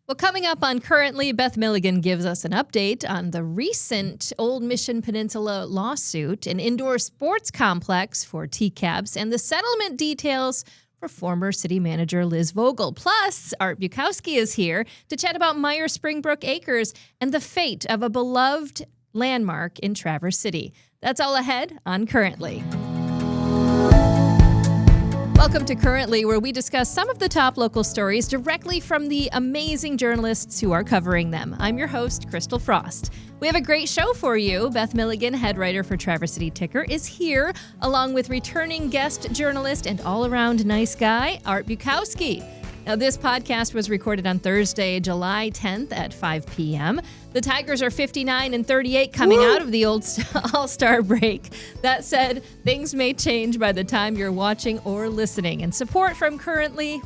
Well, coming up on Currently, Beth Milligan gives us an update on the recent Old Mission Peninsula lawsuit, an indoor sports complex for TCAPS, and the settlement details for former city manager Liz Vogel. Plus, Art Bukowski is here to chat about Meijer Springbrook Acres and the fate of a beloved landmark in Traverse City. That's all ahead on Currently. Welcome to Currently, where we discuss some of the top local stories directly from the amazing journalists who are covering them. I'm your host, Crystal Frost. We have a great show for you. Beth Milligan, head writer for Traverse City Ticker, is here, along with returning guest journalist and all-around nice guy, Art Bukowski. Now, this podcast was recorded on Thursday, July 10th at 5 p.m. The Tigers are 59-38 coming out of the old All-Star break. That said, things may change by the time you're watching or listening. And support from Currently,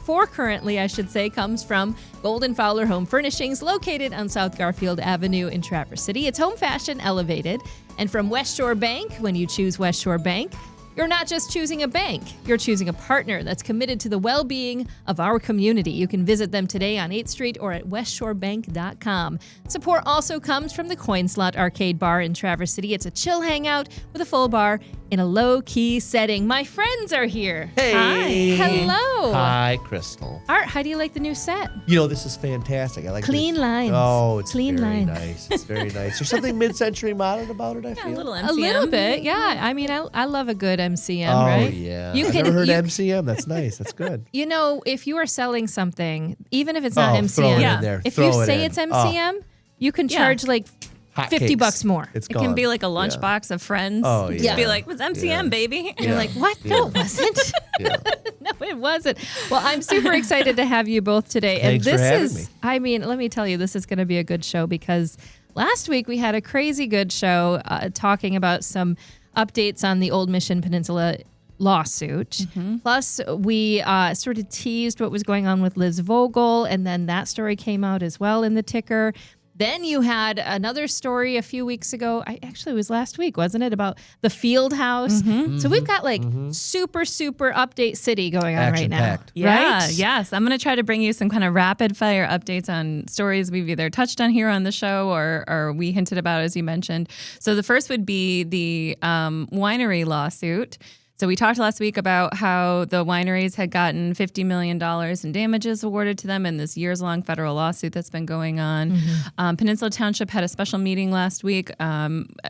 comes from Golden-Fowler Home Furnishings, located on South Garfield Avenue in Traverse City. It's home fashion elevated. And from West Shore Bank, when you choose West Shore Bank, you're not just choosing a bank, you're choosing a partner that's committed to the well-being of our community. You can visit them today on 8th Street or at westshorebank.com. Support also comes from the Coin Slot Arcade Bar in Traverse City. It's a chill hangout with a full bar in a low-key setting. My friends are here. Hey. Hi. Hello. Hi, Crystal. Art, how do you like the new set? You know, this is fantastic. I like Clean this. lines. Oh, it's Clean very lines. nice. It's very nice. There's something mid-century modern about it, I feel. A little MCM. A little bit, yeah. I mean, I love a good MCM, oh, right? Yeah. You I've can- never heard you- MCM. That's nice. That's good. You know, if you are selling something, even if it's not Throw MCM, it Yeah. in there. if Throw you it say in. it's MCM, you can charge like Hot $50 cakes. more. It's It gone. can be like a lunchbox of friends. Oh, Just yeah. be like, was MCM, Yeah. baby? And you're like, what? No, it wasn't. Yeah. No, it wasn't. Well, I'm super excited to have you both today. Thanks and for this having is, me. I mean, let me tell you, this is going to be a good show because last week we had a crazy good show talking about some updates on the Old Mission Peninsula lawsuit. Plus, we sort of teased what was going on with Liz Vogel, and then that story came out as well in the ticker. Then you had another story a few weeks ago. Actually, it was last week, wasn't it? About the fieldhouse. So we've got like super update city going on right now. Action-packed. Yeah, Right? yes. I'm going to try to bring you some kind of rapid fire updates on stories we've either touched on here on the show or we hinted about, as you mentioned. So the first would be the winery lawsuit. So we talked last week about how the wineries had gotten $50 million in damages awarded to them in this years-long federal lawsuit that's been going on. Peninsula Township had a special meeting last week.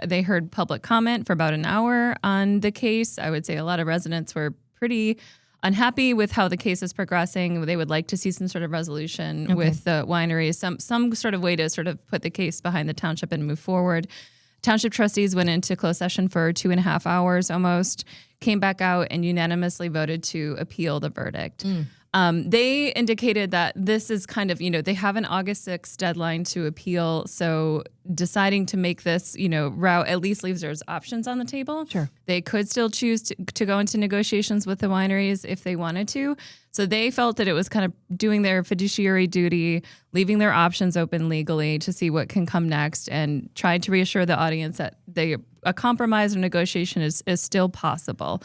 They heard public comment for about an hour on the case. I would say a lot of residents were pretty unhappy with how the case is progressing. They would like to see some sort of resolution with the wineries, some sort of way to sort of put the case behind the township and move forward. Township trustees went into closed session for 2.5 hours almost, came back out and unanimously voted to appeal the verdict. They indicated that this is kind of, they have an August 6th deadline to appeal. So deciding to make this, route at least leaves there's options on the table. Sure. They could still choose to go into negotiations with the wineries if they wanted to. So they felt that it was kind of doing their fiduciary duty, leaving their options open legally to see what can come next, and tried to reassure the audience that a compromise or negotiation is still possible.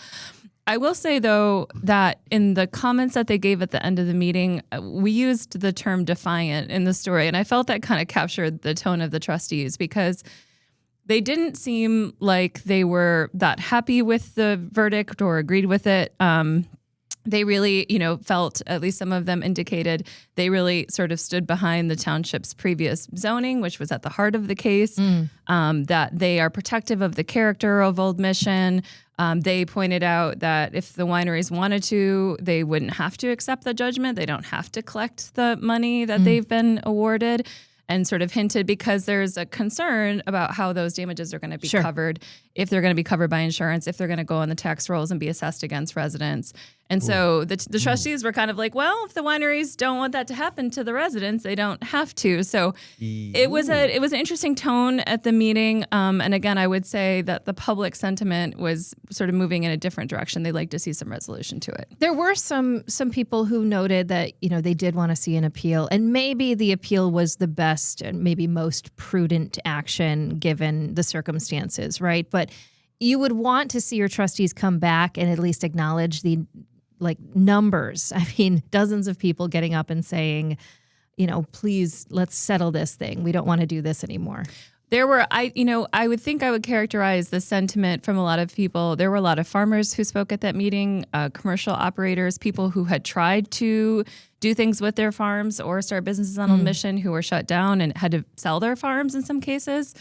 I will say, though, that in the comments that they gave at the end of the meeting, we used the term defiant in the story, and I felt that kind of captured the tone of the trustees because they didn't seem like they were that happy with the verdict or agreed with it. They really, felt, at least some of them indicated, they really sort of stood behind the township's previous zoning, which was at the heart of the case, that they are protective of the character of Old Mission. They pointed out that if the wineries wanted to, they wouldn't have to accept the judgment. They don't have to collect the money that they've been awarded, and sort of hinted because there's a concern about how those damages are going to be covered, if they're going to be covered by insurance, if they're going to go on the tax rolls and be assessed against residents. And so the trustees were kind of like, well, if the wineries don't want that to happen to the residents, they don't have to. So it was an interesting tone at the meeting. And again, I would say that the public sentiment was sort of moving in a different direction. They'd like to see some resolution to it. There were some people who noted that, they did want to see an appeal, and maybe the appeal was the best and maybe most prudent action given the circumstances, right? But you would want to see your trustees come back and at least acknowledge the numbers. I mean, dozens of people getting up and saying, please, let's settle this thing. We don't want to do this anymore. There were, I would think I would characterize the sentiment from a lot of people. There were a lot of farmers who spoke at that meeting, commercial operators, people who had tried to do things with their farms or start businesses on Old Mission who were shut down and had to sell their farms in some cases.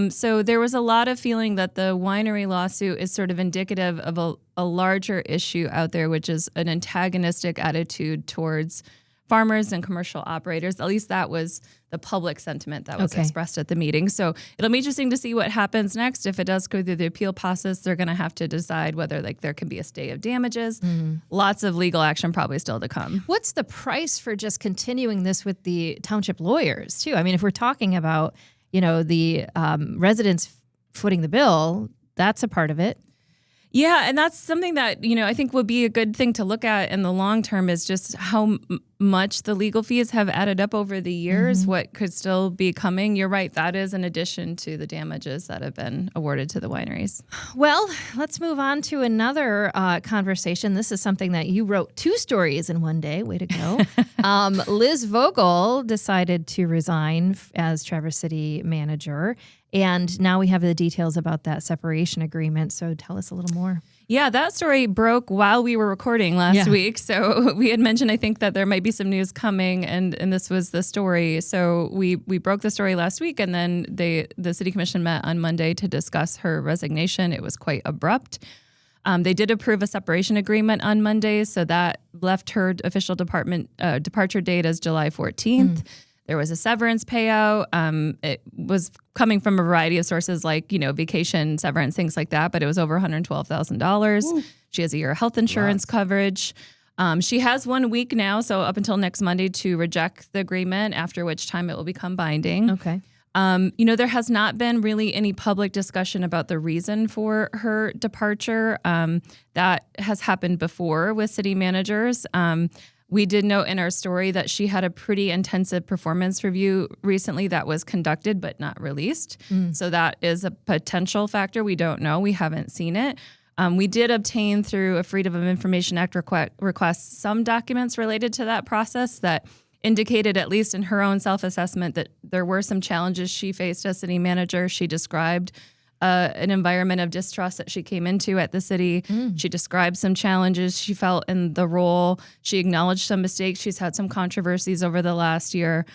So there was a lot of feeling that the winery lawsuit is sort of indicative of a larger issue out there, which is an antagonistic attitude towards farmers and commercial operators. At least that was the public sentiment that was expressed at the meeting. So it'll be interesting to see what happens next. If it does go through the appeal process, they're going to have to decide whether there can be a stay of damages. Lots of legal action probably still to come. What's the price for just continuing this with the township lawyers too? I mean, if we're talking about, the residents footing the bill, that's a part of it. Yeah, and that's something that, I think would be a good thing to look at in the long term is just how much the legal fees have added up over the years, what could still be coming. You're right, that is in addition to the damages that have been awarded to the wineries. Well, let's move on to another conversation. This is something that you wrote 2 stories in one day. Way to go. Liz Vogel decided to resign as Traverse City manager. And now we have the details about that separation agreement. So tell us a little more. Yeah, that story broke while we were recording last week. So we had mentioned, I think, that there might be some news coming, and this was the story. So we broke the story last week, and then the city commission met on Monday to discuss her resignation. It was quite abrupt. They did approve a separation agreement on Monday, so that left her official departure date as July 14th. There was a severance payout. It was coming from a variety of sources like, vacation, severance, things like that, but it was over $112,000. She has a year of health insurance coverage. She has 1 week now, so up until next Monday to reject the agreement, after which time it will become binding. Okay. There has not been really any public discussion about the reason for her departure. That has happened before with city managers. We did note in our story that she had a pretty intensive performance review recently that was conducted but not released. So that is a potential factor. We don't know. We haven't seen it. We did obtain through a Freedom of Information Act request some documents related to that process that indicated, at least in her own self-assessment, that there were some challenges she faced as city manager. She described an environment of distrust that she came into at the city. She described some challenges she felt in the role. She acknowledged some mistakes. She's had some controversies over the last year.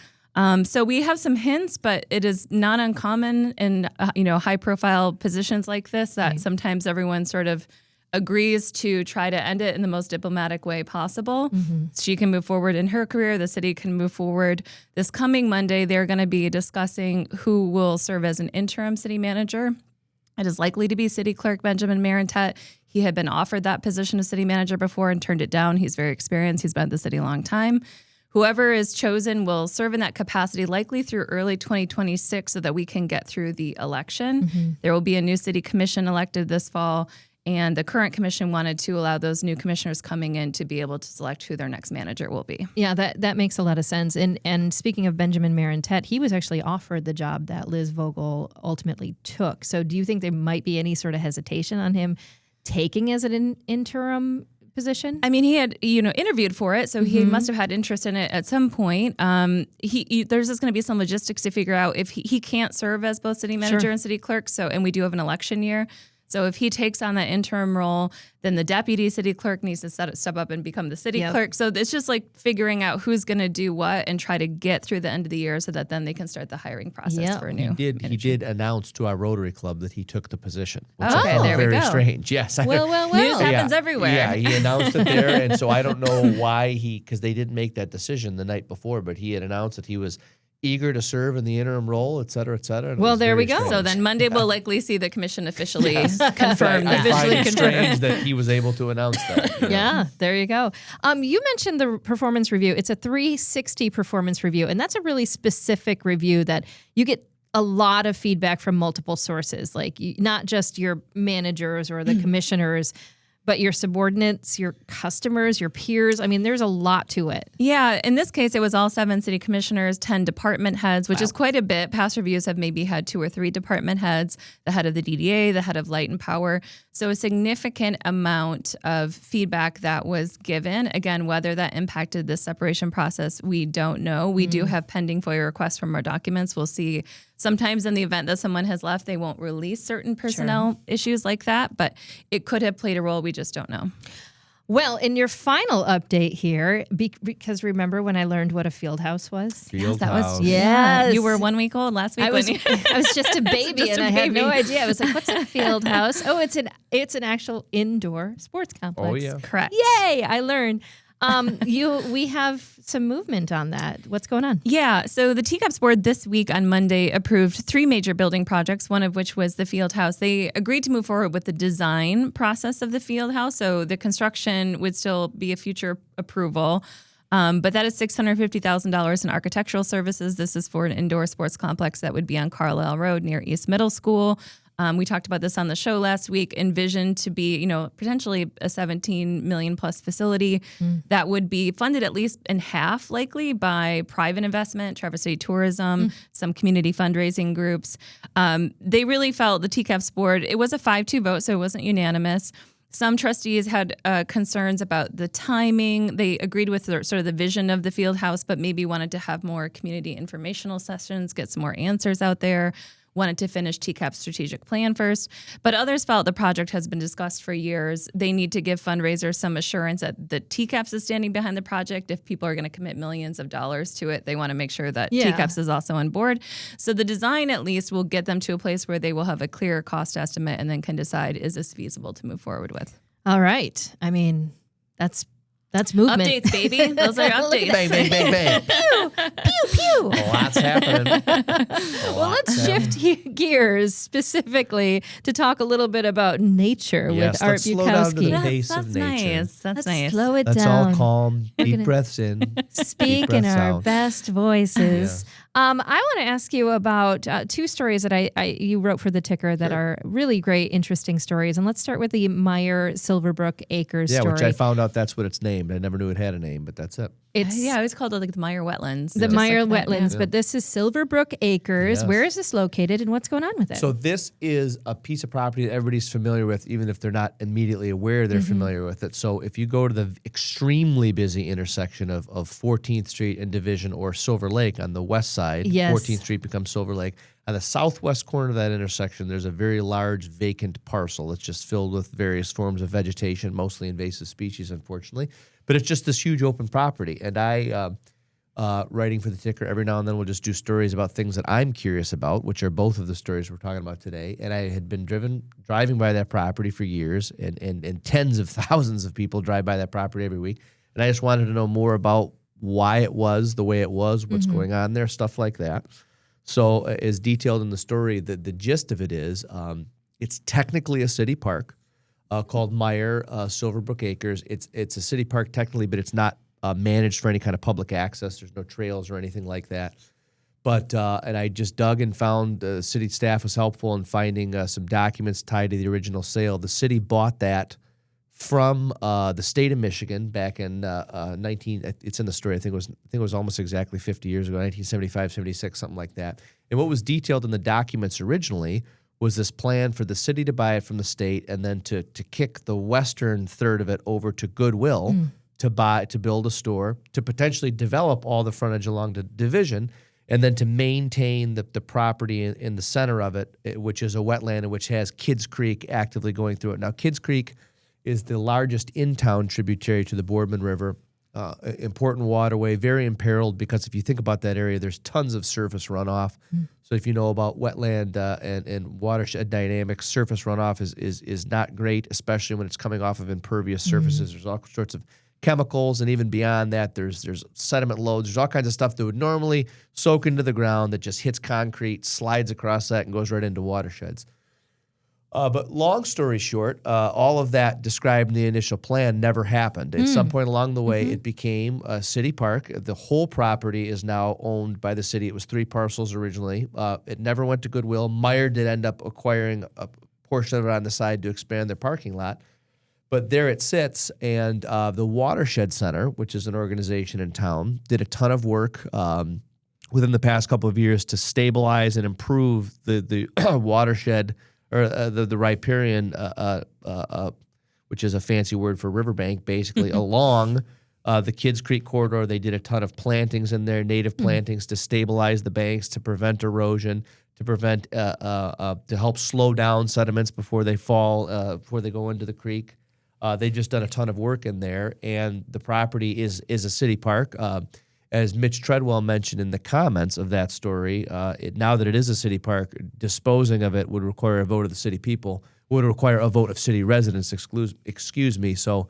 So we have some hints, but it is not uncommon in high-profile positions like this that sometimes everyone sort of agrees to try to end it in the most diplomatic way possible. She can move forward in her career. The city can move forward. This coming Monday, they're going to be discussing who will serve as an interim city manager. It is likely to be City Clerk Benjamin Marantet. He had been offered that position as city manager before and turned it down. He's very experienced. He's been at the city a long time. Whoever is chosen will serve in that capacity likely through early 2026 so that we can get through the election. There will be a new city commission elected this fall, and the current commission wanted to allow those new commissioners coming in to be able to select who their next manager will be. Yeah, that makes a lot of sense. And speaking of Benjamin Marantet, he was actually offered the job that Liz Vogel ultimately took. So do you think there might be any sort of hesitation on him taking as an interim position? I mean, he had, interviewed for it, so he must have had interest in it at some point. There's just going to be some logistics to figure out if he can't serve as both city manager and city clerk. And we do have an election year. So if he takes on that interim role, then the deputy city clerk needs to step up and become the city clerk. So it's just like figuring out who's going to do what and try to get through the end of the year so that then they can start the hiring process for a new. He did announce to our Rotary Club that he took the position. Which Okay, there we go. Very strange. Yes. Well. News happens everywhere. Yeah, he announced it there. And so I don't know why because they didn't make that decision the night before, but he had announced that he was eager to serve in the interim role, et cetera, et cetera. Well, there we go. Strange. So then Monday we'll likely see the commission officially confirm that. I find it strange that he was able to announce that. Yeah, there you go. You mentioned the performance review. It's a 360 performance review, and that's a really specific review that you get a lot of feedback from multiple sources, like not just your managers or the commissioners, but your subordinates, your customers, your peers. I mean, there's a lot to it. Yeah, in this case, it was all 7 city commissioners, 10 department heads, which is quite a bit. Past reviews have maybe had 2 or 3 department heads, the head of the DDA, the head of Light and Power. So a significant amount of feedback that was given. Again, whether that impacted the separation process, we don't know. We do have pending FOIA requests from our documents. We'll see. Sometimes in the event that someone has left, they won't release certain personnel issues like that, but it could have played a role. We just don't know. Well, in your final update here, because remember when I learned what a field house was? Field that was- house. Yes. You were 1 week old last week. I was weren't you? I was just a baby Just and a I had no baby. idea. I was like, what's a field house? Oh, it's an actual indoor sports complex. Oh, yeah. Correct. Yay, I learned. We have some movement on that. What's going on? Yeah, so the TCAPS board this week on Monday approved 3 major building projects, one of which was the field house. They agreed to move forward with the design process of the field house, so the construction would still be a future approval. But that is $650,000 in architectural services. This is for an indoor sports complex that would be on Carlisle Road near East Middle School. We talked about this on the show last week, envisioned to be, potentially a 17 million plus facility that would be funded at least in half likely by private investment, Traverse City Tourism, some community fundraising groups. They really felt the TCAPS board, it was a 5-2 vote, so it wasn't unanimous. Some trustees had concerns about the timing. They agreed with sort of the vision of the field house, but maybe wanted to have more community informational sessions, get some more answers out there. Wanted to finish TCAP's strategic plan first, but others felt the project has been discussed for years. They need to give fundraisers some assurance that the TCAPS is standing behind the project. If people are going to commit millions of dollars to it, they want to make sure that TCAPS is also on board. So the design at least will get them to a place where they will have a clear cost estimate and then can decide, is this feasible to move forward with? All right. I mean, that's movement. Updates, baby. Those are updates. Bang, bang, bang, bang. Pew, pew. Lots happening. Well, let's shift gears specifically to talk a little bit about nature Yes, with Art let's slow down to the Bukowski. pace of That's nature. nice. That's Let's nice. slow it Let's down. all calm. Deep gonna breaths in. Speak breaths in our out. best voices. I want to ask you about 2 stories that you wrote for the Ticker that are really great, interesting stories. And let's start with the Meijer Springbrook Acres story. Which I found out that's what it's named. I never knew it had a name, but that's it. It's I always called it like the Meijer Wetlands. the Just Meijer like that, Wetlands, yeah. but this is Springbrook Acres. Yes. Where is this located and what's going on with it? So this is a piece of property that everybody's familiar with, even if they're not immediately aware they're familiar with it. So if you go to the extremely busy intersection of 14th Street and Division or Silver Lake on the west side, Yes. 14th Street becomes Silver Lake. On the southwest corner of that intersection, there's a very large vacant parcel that's just filled with various forms of vegetation, mostly invasive species, unfortunately. But it's just this huge open property. And I, writing for the Ticker, every now and then we'll just do stories about things that I'm curious about, which are both of the stories we're talking about today. And I had been driving by that property for years, and tens of thousands of people drive by that property every week. And I just wanted to know more about why it was the way it was, what's going on there, stuff like that. So as detailed in the story, the gist of it is it's technically a city park called Meijer Springbrook Acres. It's a city park technically, but it's not managed for any kind of public access. There's no trails or anything like that. But and I just dug and found the city staff was helpful in finding some documents tied to the original sale. The city bought that from the state of Michigan back in it's in the story. I think it was almost exactly 50 years ago, 1975, 76, something like that. And what was detailed in the documents originally was this plan for the city to buy it from the state and then to kick the western third of it over to Goodwill to build a store, to potentially develop all the frontage along the division, and then to maintain the property in the center of it, which is a wetland and which has Kids Creek actively going through it. Now, Kids Creek is the largest in-town tributary to the Boardman River, important waterway, very imperiled because if you think about that area, there's tons of surface runoff. So if you know about wetland and watershed dynamics, surface runoff is not great, especially when it's coming off of impervious surfaces. There's all sorts of chemicals, and even beyond that, there's sediment loads. There's all kinds of stuff that would normally soak into the ground that just hits concrete, slides across that, and goes right into watersheds. But long story short, all of that described in the initial plan never happened. At some point along the way, it became a city park. The whole property is now owned by the city. It was 3 parcels originally. It never went to Goodwill. Meijer did end up acquiring a portion of it on the side to expand their parking lot. But there it sits, and the Watershed Center, which is an organization in town, did a ton of work within the past couple of years to stabilize and improve the watershed, or the riparian, which is a fancy word for riverbank, basically, along the Kids Creek corridor. They did a ton of plantings in there, native plantings, to stabilize the banks, to prevent erosion, to prevent, to help slow down sediments before they fall, before they go into the creek. They've just done a ton of work in there, and the property is a city park. As Mitch Treadwell mentioned in the comments of that story, now that it is a city park, disposing of it would require a vote of the city people, would require a vote of city residents, excuse me. So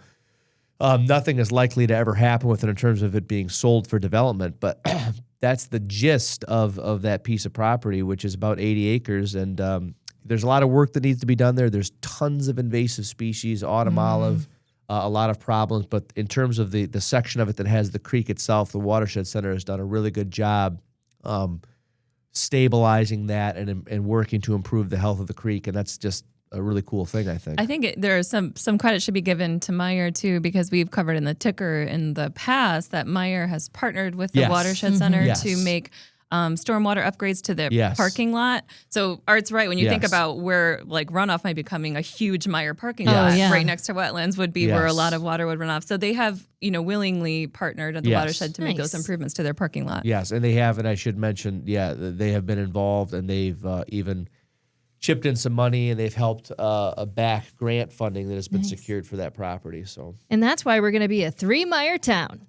nothing is likely to ever happen with it in terms of it being sold for development, but that's the gist of that piece of property, which is about 80 acres, and there's a lot of work that needs to be done there. There's tons of invasive species, autumn olive, a lot of problems. But in terms of the section of it that has the creek itself, the Watershed Center has done a really good job stabilizing that and working to improve the health of the creek. And that's just a really cool thing, I think. I think there's some credit should be given to Meijer too, because we've covered in the ticker in the past that Meijer has partnered with the Watershed Center to make stormwater upgrades to their parking lot. So Art's right. When you think about where like runoff might be coming, a huge Meijer parking lot right next to wetlands would be where a lot of water would run off. So they have, willingly partnered at the Watershed to make those improvements to their parking lot. Yes, and they have, and I should mention, they have been involved, and they've even chipped in some money, and they've helped back grant funding that has been secured for that property. So, and that's why we're going to be a 3 Meijer town.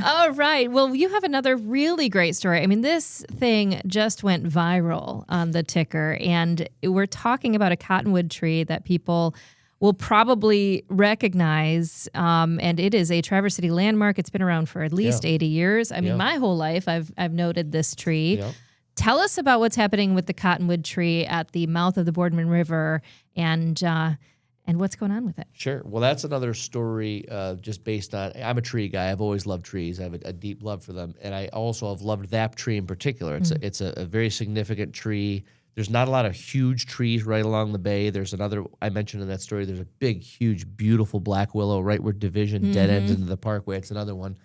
All right. Well, you have another really great story. I mean, this thing just went viral on the ticker, and we're talking about a cottonwood tree that people will probably recognize, and it is a Traverse City landmark. It's been around for at least 80 years. I mean, my whole life I've noted this tree. Yeah. Tell us about what's happening with the cottonwood tree at the mouth of the Boardman River, and what's going on with it. Sure. Well, that's another story just based on, I'm a tree guy. I've always loved trees. I have a deep love for them. And I also have loved that tree in particular. It's a very significant tree. There's not a lot of huge trees right along the bay. There's another, I mentioned in that story, there's a big, huge, beautiful black willow right where Division dead ends into the parkway. It's another one.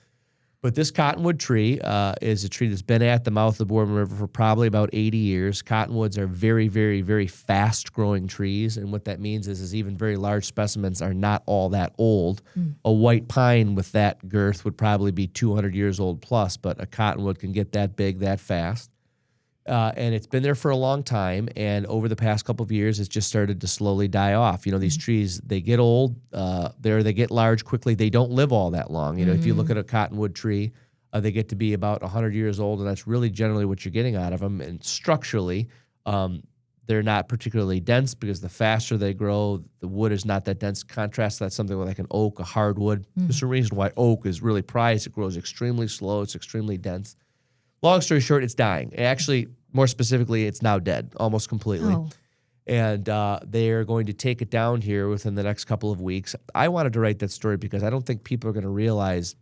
But this cottonwood tree is a tree that's been at the mouth of the Boardman River for probably about 80 years. Cottonwoods are very, very, very fast-growing trees, and what that means is even very large specimens are not all that old. A white pine with that girth would probably be 200 years old plus, but a cottonwood can get that big that fast. And it's been there for a long time, and over the past couple of years, it's just started to slowly die off. These trees, they get old, they get large quickly. They don't live all that long. If you look at a cottonwood tree, they get to be about 100 years old, and that's really generally what you're getting out of them. And structurally, they're not particularly dense because the faster they grow, the wood is not that dense. Contrast that's something like an oak, a hardwood. There's a reason why oak is really prized. It grows extremely slow. It's extremely dense. Long story short, it's dying. Actually, more specifically, it's now dead, almost completely. Oh. And they are going to take it down here within the next couple of weeks. I wanted to write that story because I don't think people are going to realize,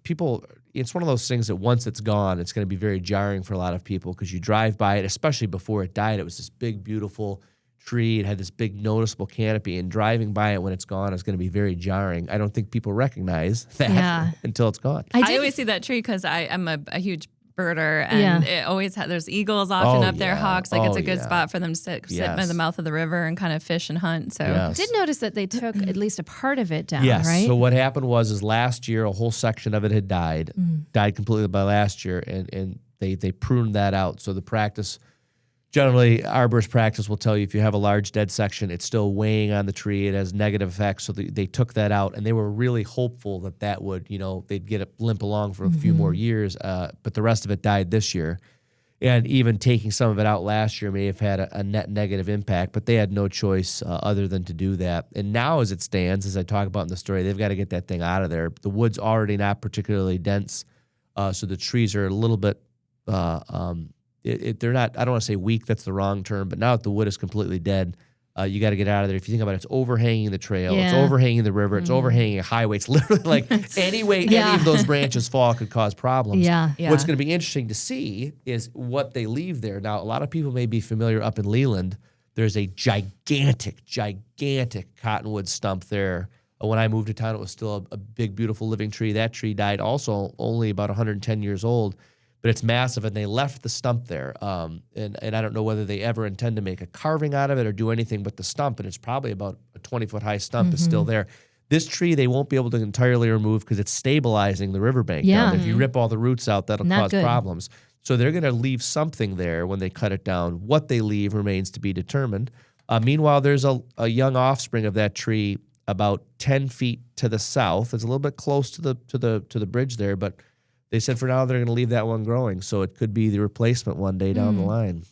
it's one of those things that once it's gone, it's going to be very jarring for a lot of people because you drive by it, especially before it died. It was this big, beautiful tree. It had this big, noticeable canopy, and driving by it when it's gone is going to be very jarring. I don't think people recognize that until it's gone. I always see that tree because I'm a huge birder, and it always there's eagles often up there, hawks. Like it's a good spot for them to sit by the mouth of the river and kind of fish and hunt. So I did notice that they took at least a part of it down, right? So what happened was last year a whole section of it had died completely by last year, and they pruned that out. So the practice, generally, arborist practice will tell you if you have a large dead section, it's still weighing on the tree. It has negative effects. So they took that out, and they were really hopeful that would, they'd get it limp along for a few more years. But the rest of it died this year. And even taking some of it out last year may have had a net negative impact, but they had no choice other than to do that. And now as it stands, as I talk about in the story, they've got to get that thing out of there. The wood's already not particularly dense, so the trees are a little bit they're not, I don't want to say weak, that's the wrong term, but now that the wood is completely dead, you got to get out of there. If you think about it, it's overhanging the trail, it's overhanging the river, it's overhanging a highway. It's literally like any way any of those branches fall could cause problems. What's going to be interesting to see is what they leave there. Now, a lot of people may be familiar up in Leland. There's a gigantic cottonwood stump there. When I moved to town, it was still a big, beautiful living tree. That tree died also only about 110 years old, but it's massive, and they left the stump there. And I don't know whether they ever intend to make a carving out of it or do anything but the stump, and it's probably about a 20-foot high stump is still there. This tree, they won't be able to entirely remove because it's stabilizing the riverbank down there. If you rip all the roots out, that'll cause problems. So they're going to leave something there when they cut it down. What they leave remains to be determined. Meanwhile, there's a young offspring of that tree about 10 feet to the south. It's a little bit close to the bridge there, but they said for now they're going to leave that one growing. So it could be the replacement one day down the line.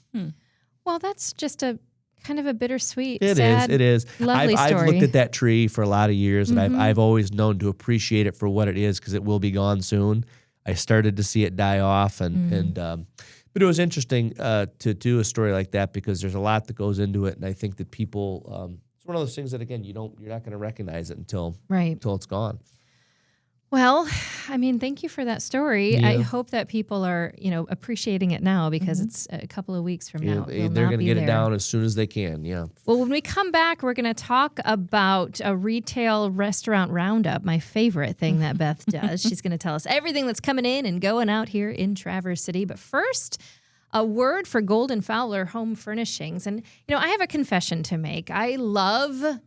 Well, that's just a kind of a bittersweet, It sad, is. Lovely story. I've looked at that tree for a lot of years, and I've always known to appreciate it for what it is because it will be gone soon. I started to see it die off, but it was interesting to do a story like that because there's a lot that goes into it, and I think that people, it's one of those things that again you're not going to recognize it until it's gone. Well, I mean, thank you for that story. Yeah. I hope that people are, appreciating it now because it's a couple of weeks from now. They're going to get it down as soon as they can. Yeah. Well, when we come back, we're going to talk about a retail restaurant roundup, my favorite thing that Beth does. She's going to tell us everything that's coming in and going out here in Traverse City. But first, a word for Golden-Fowler Home Furnishings. And, I have a confession to make. I love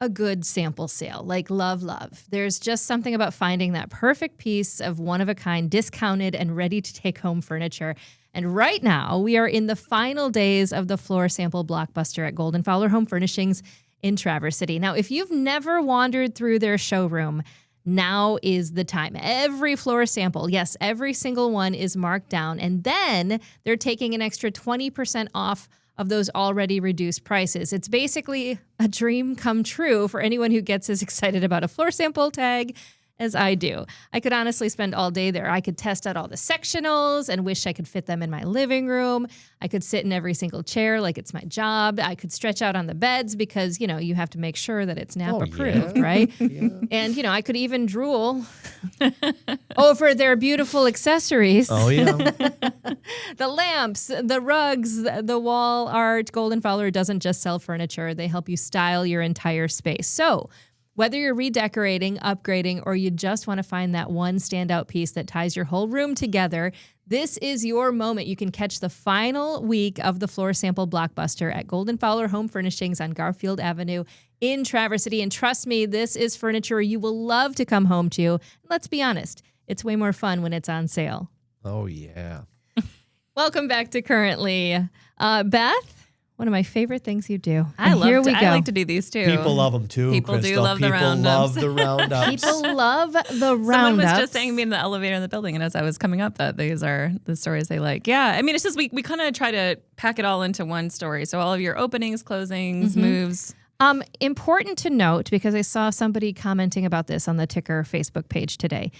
a good sample sale, like love. There's just something about finding that perfect piece of one-of-a-kind, discounted, and ready-to-take-home furniture. And right now, we are in the final days of the floor sample blockbuster at Golden-Fowler Home Furnishings in Traverse City. Now, if you've never wandered through their showroom, now is the time. Every floor sample, yes, every single one is marked down, and then they're taking an extra 20% off of those already reduced prices. It's basically a dream come true for anyone who gets as excited about a floor sample tag as I do. I could honestly spend all day there. I could test out all the sectionals and wish I could fit them in my living room. I could sit in every single chair like it's my job. I could stretch out on the beds because, you have to make sure that it's NAP approved, right? Yeah. And, I could even drool over their beautiful accessories. Oh, yeah. The lamps, the rugs, the wall art. Golden-Fowler doesn't just sell furniture. They help you style your entire space. So whether you're redecorating, upgrading, or you just want to find that one standout piece that ties your whole room together, this is your moment. You can catch the final week of the floor sample blockbuster at Golden-Fowler Home Furnishings on Garfield Avenue in Traverse City. And trust me, this is furniture you will love to come home to. Let's be honest, it's way more fun when it's on sale. Oh, yeah. Welcome back to Currently. Beth, one of my favorite things you do. I like to do these too. People love them too. People Crystal. do love the roundups. People love the roundups. People love the roundups. Someone was just saying to me in the elevator in the building, and as I was coming up, that these are the stories they like. Yeah, I mean, it's just we kind of try to pack it all into one story. So all of your openings, closings, moves. Important to note, because I saw somebody commenting about this on the Ticker Facebook page today.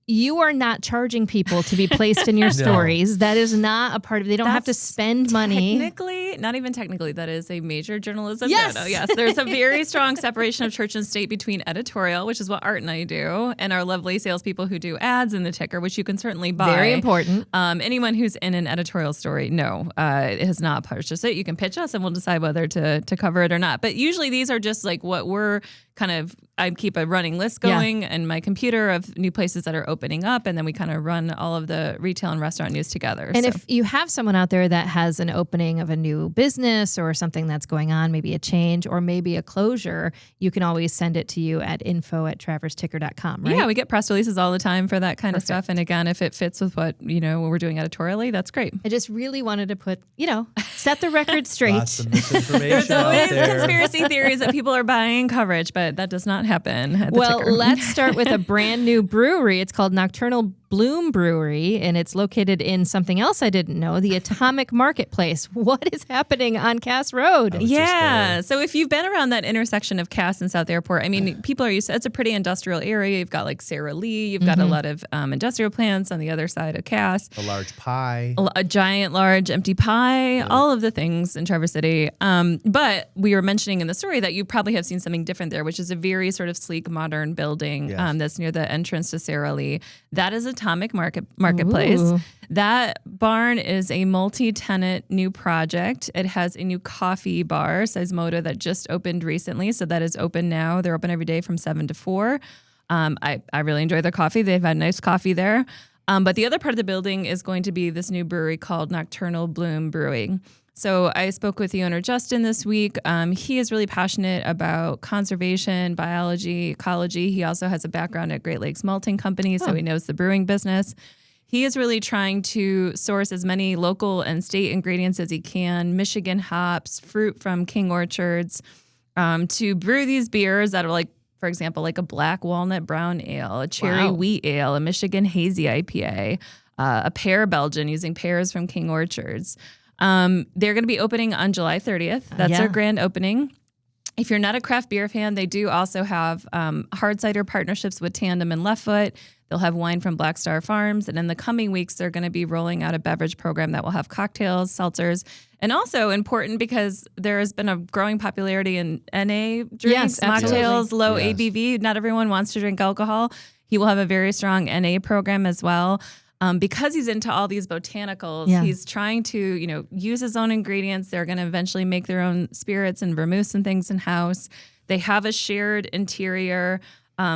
You are not charging people to be placed in your stories. That is not a part of it. They don't have to spend money. Technically, not even technically, that is a major journalism. Yes. No, yes. There's a very strong separation of church and state between editorial, which is what Art and I do, and our lovely salespeople who do ads in the Ticker, which you can certainly buy. Very important. Anyone who's in an editorial story, it has not purchased it. You can pitch us and we'll decide whether to cover it or not. But usually these are just like what we're I keep a running list going in my computer of new places that are opening up, and then we kind of run all of the retail and restaurant news together. And if you have someone out there that has an opening of a new business or something that's going on, maybe a change or maybe a closure, you can always send it to you at info@traverseticker.com, right? Yeah, we get press releases all the time for that kind of stuff. And again, if it fits with what we're doing editorially, that's great. I just really wanted to put, set the record straight. Lots of misinformation There's always out there. conspiracy theories that people are buying coverage, but that does not happen at the Ticker. Let's start with a brand new brewery. It's called Nocturnal Bloom Brewery, and it's located in something else I didn't know, the Atomic Marketplace. What is happening on Cass Road? Yeah. So if you've been around that intersection of Cass and South Airport, I mean, people are used to, it's a pretty industrial area. You've got like Sara Lee. You've got a lot of industrial plants on the other side of Cass. A large pie. A giant, large, empty pie. All of the things in Traverse City. But we were mentioning in the story that you probably have seen something different there, which is a very sort of sleek, modern building that's near the entrance to Sara Lee. That is Atomic Marketplace. Ooh. That barn is a multi-tenant new project. It has a new coffee bar, Seismodo, that just opened recently. So that is open now. They're open every day from 7 to 4. I really enjoy their coffee. They've had nice coffee there. But the other part of the building is going to be this new brewery called Nocturnal Bloom Brewing. So I spoke with the owner, Justin, this week. He is really passionate about conservation, biology, ecology. He also has a background at Great Lakes Malting Company, so he knows the brewing business. He is really trying to source as many local and state ingredients as he can, Michigan hops, fruit from King Orchards, to brew these beers that are like, for example, like a black walnut brown ale, a cherry wheat ale, a Michigan hazy IPA, a pear Belgian using pears from King Orchards. They're going to be opening on July 30th. That's their grand opening. If you're not a craft beer fan, they do also have hard cider partnerships with Tandem and Leftfoot. They'll have wine from Black Star Farms. And in the coming weeks, they're going to be rolling out a beverage program that will have cocktails, seltzers, and also important because there has been a growing popularity in NA drinks, mocktails, low ABV. Not everyone wants to drink alcohol. He will have a very strong NA program as well. Because he's into all these botanicals, he's trying to, use his own ingredients. They're going to eventually make their own spirits and vermouths and things in-house. They have a shared interior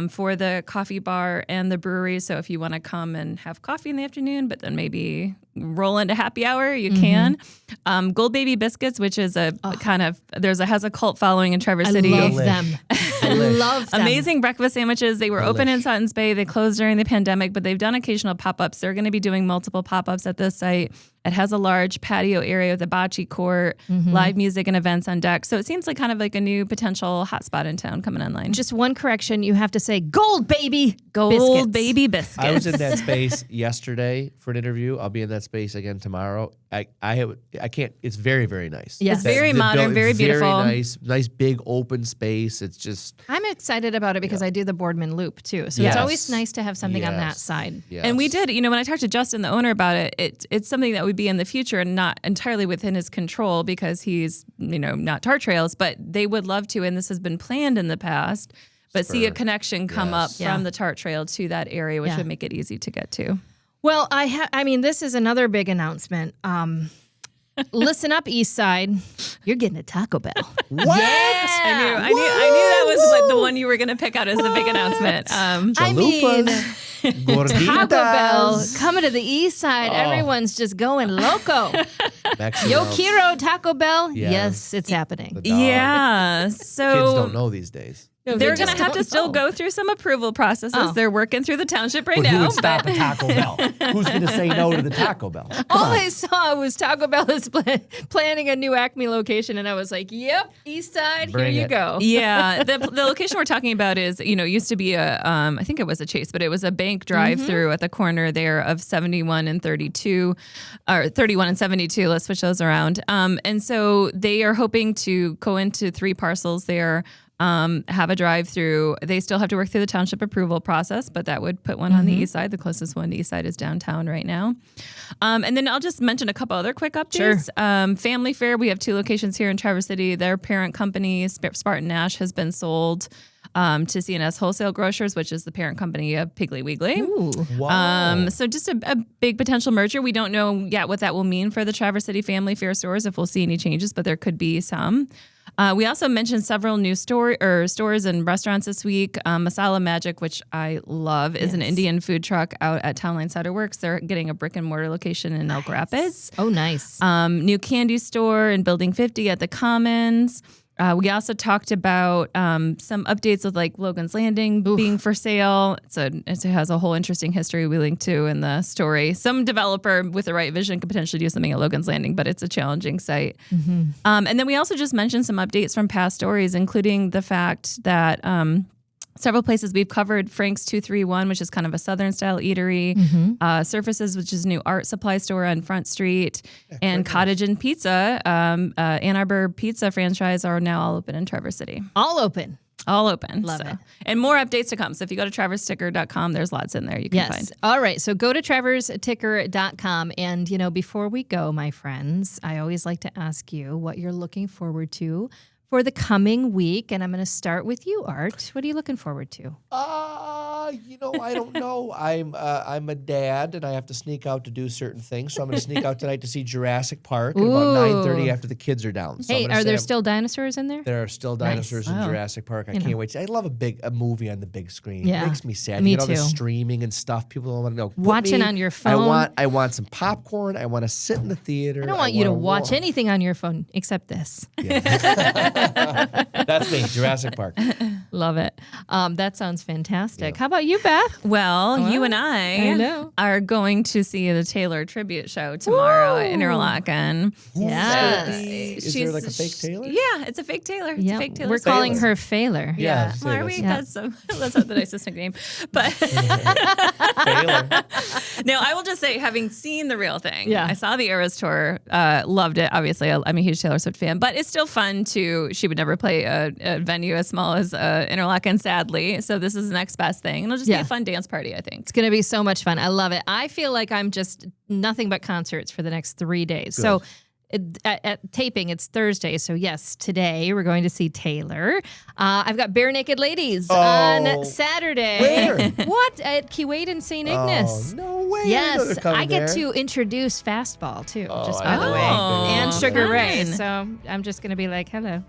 for the coffee bar and the brewery. So if you want to come and have coffee in the afternoon, but then maybe roll into happy hour, you can. Gold Baby Biscuits, which is a has a cult following in Traverse City. I love them. I love them. Amazing breakfast sandwiches. They were open in Suttons Bay. They closed during the pandemic, but they've done occasional pop-ups. They're going to be doing multiple pop-ups at this site. It has a large patio area with a bocce court, live music and events on deck. So it seems like kind of like a new potential hotspot in town coming online. Just one correction. You have to say Gold Baby Gold Baby Biscuits. I was in that space yesterday for an interview. I'll be in that space again tomorrow. I can't. It's very, very nice. Yes. It's very modern, very beautiful. Very nice big open space. It's just. I'm excited about it because I do the Boardman Loop too. So it's always nice to have something on that side. Yes. And we did, when I talked to Justin, the owner, about it, it's something that would be in the future and not entirely within his control because he's, not Tart Trails, but they would love to, and this has been planned in the past, but see a connection come up from the Tart Trail to that area, which would make it easy to get to. Well, this is another big announcement. Listen up, East Side. You're getting a Taco Bell. What? Yeah. I knew that was the one you were going to pick out as the big announcement. Taco Bell coming to the East Side. Everyone's just going loco. Yo quiero Taco Bell. Yeah. Yes, it's happening. Yeah. So kids don't know these days. No, they're going to have to still go through some approval processes. They're working through the township right now. Who would stop a Taco Bell? Who's going to say no to the Taco Bell? All I saw was Taco Bell is planning a new Acme location, and I was like, yep, East Side, Bring here you it. go. Yeah. The location we're talking about is, used to be I think it was a Chase, but it was a bank drive-through at the corner there of 71 and 32, or 31 and 72. Let's switch those around. And so they are hoping to go into 3 parcels there. Have a drive-through. They still have to work through the township approval process, but that would put one on the east side. The closest one to east side is downtown right now. And then I'll just mention a couple other quick updates. Sure. Family Fare, we have 2 locations here in Traverse City. Their parent company, Spartan Nash, has been sold to C&S Wholesale Grocers, which is the parent company of Piggly Wiggly. Ooh. Wow. So just a big potential merger. We don't know yet what that will mean for the Traverse City Family Fare stores, if we'll see any changes, but there could be some. We also mentioned several new stores and restaurants this week. Masala Magic, which I love, is an Indian food truck out at Town Line Cider Works. They're getting a brick and mortar location in Elk Rapids. Oh, nice. New candy store in Building 50 at the Commons. We also talked about some updates with like Logan's Landing being for sale. It has a whole interesting history we linked to in the story. Some developer with the right vision could potentially do something at Logan's Landing, but it's a challenging site. And then we also just mentioned some updates from past stories, including the fact that several places we've covered, Frank's 231, which is kind of a Southern style eatery, Surfaces, which is a new art supply store on Front Street, and Cottage and Pizza, Ann Arbor pizza franchise, are now all open in Traverse City. All open. All open. Love it. And more updates to come. So if you go to traverseticker.com, there's lots in there you can find. All right. So go to traverseticker.com. And, before we go, my friends, I always like to ask you what you're looking forward to for the coming week. And I'm going to start with you, Art. What are you looking forward to? I don't know. I'm a dad, and I have to sneak out to do certain things. So I'm going to sneak out tonight to see Jurassic Park at about 9:30 after the kids are down. So Hey, are there still dinosaurs in there? There are still dinosaurs in Wow. Jurassic Park. I can't wait. I love a movie on the big screen. Yeah. It makes me sad. Me You get all too. this streaming and stuff. People don't want to know. Watching on your phone. I want some popcorn. I want to sit in the theater. I don't want you to wanna watch anything on your phone except this. That's me, Jurassic Park. Love it. That sounds fantastic. How about you, Beth? Well, you and I know. are going to see the Taylor tribute show tomorrow at Interlaken. Yes. Is there like a fake Taylor? Yeah, it's a fake Taylor. It's a fake Taylor. We're Swift. calling her Failer. Yeah. Well, are we? Yeah. That's not the nicest nickname. But Taylor. no, I will just say, having seen the real thing, Yeah. I saw the Eras tour, loved it. Obviously, I'm a huge Taylor Swift fan, but it's still fun she would never play a venue as small as Interlaken, sadly. So this is the next best thing. And it'll just be a fun dance party, I think. It's going to be so much fun. I love it. I feel like I'm just nothing but concerts for the next 3 days. So at taping, it's Thursday. So yes, today we're going to see Taylor. I've got Bare Naked Ladies on Saturday. Where? What? At Keywade in St. Ignace. Oh, no way. Yes, They're I get coming to introduce Fastball too, just I by the way, love and it. Sugar Ray. Fun. So I'm just going to be like, hello.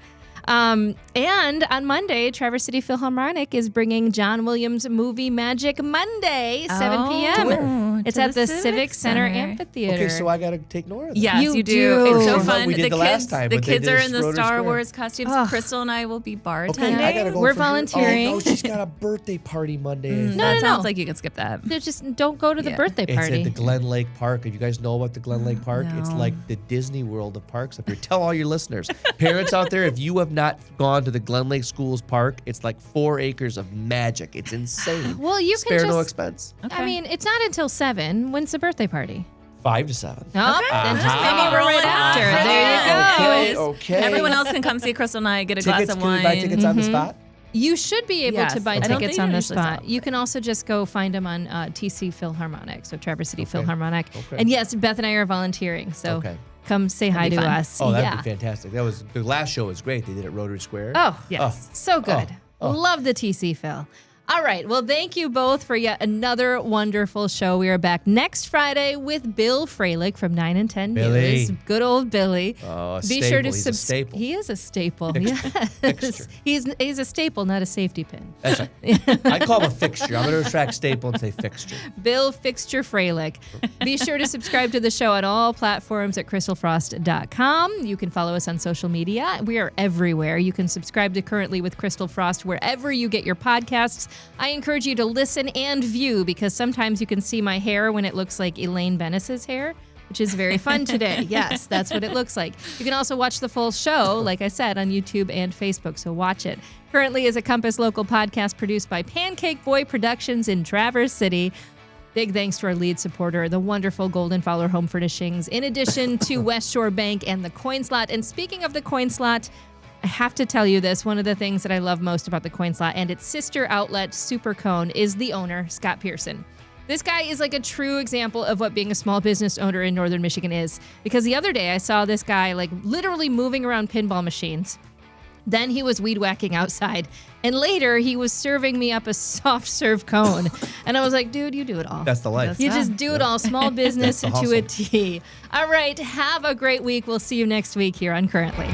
And on Monday, Traverse City Philharmonic is bringing John Williams' movie Magic Monday, 7 p.m. It's to at the the Civic Center Amphitheater. Okay, so I got to take Nora then. Yes, You you do. do. It's so Well, fun. we did the last time, The but they kids did are a in the Schroeder's Star Square. Wars costumes. Ugh. Crystal and I will be bartending. Okay, I gotta go We're for her. volunteering. Oh, no, she's got a birthday party Monday. That no. sounds like you can skip that. They just don't go to the Yeah. birthday It's party. at the Glen Lake Park. If you guys know about the Glen Lake Park, it's No. like the Disney World of parks up here. Tell all your listeners. Parents out there, if you have not gone to the Glen Lake Schools Park, it's like 4 acres of magic. It's insane. Well, you Spare can no just. expense. I mean, it's not until 7. When's the birthday party? 5 to 7. Oh, then just maybe roll it after. Ah, There you go. Okay. Everyone else can come see Crystal and I get a Tickets, glass of can we wine. buy tickets on the spot? You should be able Yes. to buy I don't tickets think on they the usually spot. sell. You can also just go find them on TC Philharmonic, so Traverse City Philharmonic. Okay. And yes, Beth and I are volunteering, so Okay. come say hi be to fun. us. Oh, that'd yeah. be fantastic. The last show was great. They did it at Rotary Square. Oh, Yes. so good. Love the TC Phil. All right. Well, thank you both for yet another wonderful show. We are back next Friday with Bill Freilich from 9 and 10 Billy. News. Good old Billy. Oh, a Be staple. sure to He's a staple. He is a staple. Fixture. Yes. Fixture. He's a staple, not a safety pin. That's right. I call him a fixture. I'm going to retract staple and say fixture. Bill Fixture Freilich. Be sure to subscribe to the show on all platforms at crystalfrost.com. You can follow us on social media. We are everywhere. You can subscribe to Currently with Crystal Frost wherever you get your podcasts. I encourage you to listen and view because sometimes you can see my hair when it looks like Elaine Bennis's hair, which is very fun today. Yes, that's what it looks like. You can also watch the full show, like I said, on YouTube and Facebook, so watch it. Currently is a Compass Local podcast produced by Pancake Boy Productions in Traverse City. Big thanks to our lead supporter, the wonderful Golden-Fowler Home Furnishings, in addition to West Shore Bank and the Coin Slot. And speaking of the Coin Slot, I have to tell you this. One of the things that I love most about the Coin Slot and its sister outlet, Super Cone, is the owner, Scott Pearson. This guy is like a true example of what being a small business owner in Northern Michigan is. Because the other day I saw this guy like literally moving around pinball machines. Then he was weed whacking outside. And later he was serving me up a soft serve cone. And I was like, dude, you do it all. That's the life. You just do it all. Small business That's the to a hustle. T. All right. Have a great week. We'll see you next week here on Currently.